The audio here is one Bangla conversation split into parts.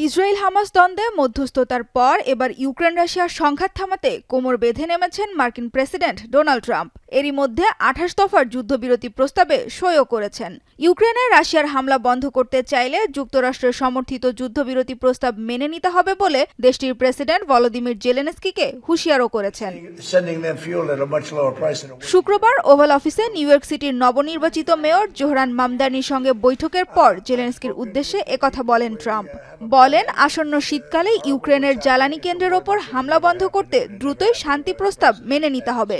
ইসরায়েল হামাস দ্বন্দ্বে মধ্যস্থতার পর এবার ইউক্রেন রাশিয়ার সংঘাত থামাতে কোমর বেঁধে নেমেছেন মার্কিন প্রেসিডেন্ট ডোনাল্ড ট্রাম্প। এরই মধ্যে 28 দফার যুদ্ধবিরতি প্রস্তাবে সইও করেছেন। ইউক্রেনে রাশিয়ার হামলা বন্ধ করতে চাইলে যুক্তরাষ্ট্রের সমর্থিত যুদ্ধবিরতি প্রস্তাব মেনে নিতে হবে বলে দেশটির প্রেসিডেন্ট ভলোদিমির জেলেনস্কিকে হুঁশিয়ারও করেছেন। শুক্রবার ওভাল অফিসে নিউ ইয়র্ক সিটির নবনির্বাচিত মেয়র জোহরান মামদানির সঙ্গে বৈঠকের পর জেলেনস্কির উদ্দেশ্যে একথা বলেন ট্রাম্প। বলেন, আসন্ন শীতকালে ইউক্রেনের জ্বালানি কেন্দ্রের ওপর হামলা বন্ধ করতে দ্রুতই শান্তি প্রস্তাব মেনে নিতে হবে।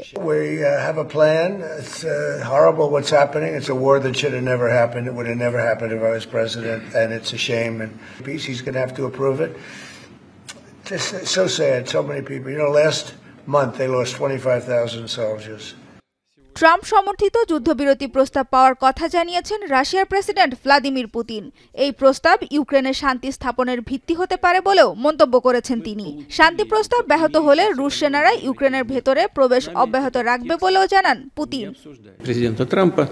ট্রাম্প সমর্থিত যুদ্ধবিরতি প্রস্তাব পাওয়ার কথা জানিয়েছেন রাশিয়ার প্রেসিডেন্ট ভ্লাদিমির পুতিন। এই প্রস্তাব ইউক্রেনের শান্তি স্থাপনের ভিত্তি হতে পারে বলেও মন্তব্য করেছেন তিনি। শান্তি প্রস্তাব ব্যাহত হলে রুশ সেনারা ইউক্রেনের ভেতরে প্রবেশ অব্যাহত রাখবে বলেও জানান পুতিন। প্রেসিডেন্ট ট্রাম্পা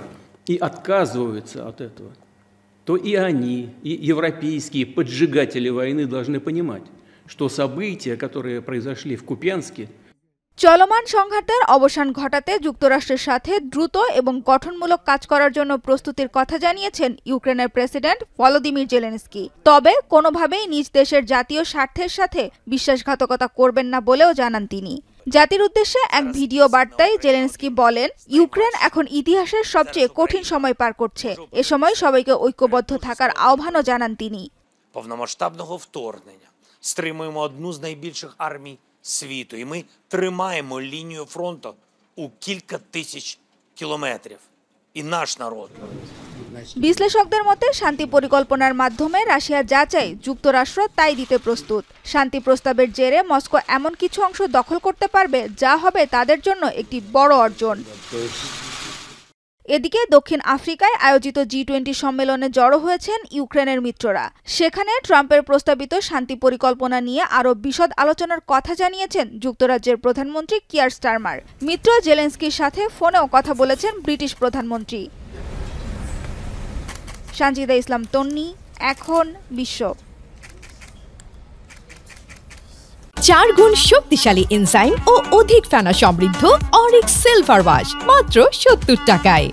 и отказываются от этого, то и они, и европейские поджигатели войны должны понимать, что события, которые произошли в Купянске, চলমান সংঘাতের অবসান ঘটাতে যুক্তরাষ্ট্রের সাথে দ্রুত এবং গঠনমূলক কাজ করার জন্য প্রস্তুতির কথা জানিয়েছেন ইউক্রেনের প্রেসিডেন্ট ভলোদিমির জেলেনস্কি। তবে কোনোভাবেই নিজ দেশের জাতীয় স্বার্থের সাথে বিশ্বাসঘাতকতা করবেন না বলেও জানান তিনি। জাতির উদ্দেশ্যে এক ভিডিও বার্তায় জেলেনস্কি বলেন, ইউক্রেন এখন ইতিহাসের সবচেয়ে কঠিন সময় পার করছে। এ সময় সবাইকে ঐক্যবদ্ধ থাকার আহ্বানও জানান তিনি। Повномасштабного вторгнення стримуємо одну з найбільших армій світу, і ми тримаємо лінію фронту у кілька тисяч кілометрів. І наш народ. বিশ্লেষকদের মতে শান্তি পরিকল্পনার মাধ্যমে রাশিয়া যা চায় যুক্তরাষ্ট্র তাই দিতে প্রস্তুত। শান্তি প্রস্তাবের জেরে মস্কো এমন কিছু অংশ দখল করতে পারবে যা হবে তাদের জন্য একটি বড় অর্জন। এদিকে দক্ষিণ আফ্রিকায় আয়োজিত G20 সম্মেলনে জড়ো হয়েছেন ইউক্রেনের মিত্ররা। সেখানে ট্রাম্পের প্রস্তাবিত শান্তি পরিকল্পনা নিয়ে আরও বিশদ আলোচনার কথা জানিয়েছেন যুক্তরাজ্যের প্রধানমন্ত্রী কিয়ার স্টারমার। মিত্র জেলেনস্কির সাথে ফোনেও কথা বলেছেন ব্রিটিশ প্রধানমন্ত্রী। সানজিদা ইসলাম তন্নি, এখন বিশ্ব। 4 গুণ শক্তিশালী এনজাইম ও অধিক ফেনা সমৃদ্ধ অরিক সিলভার ওয়াশ মাত্র 70 টাকায়।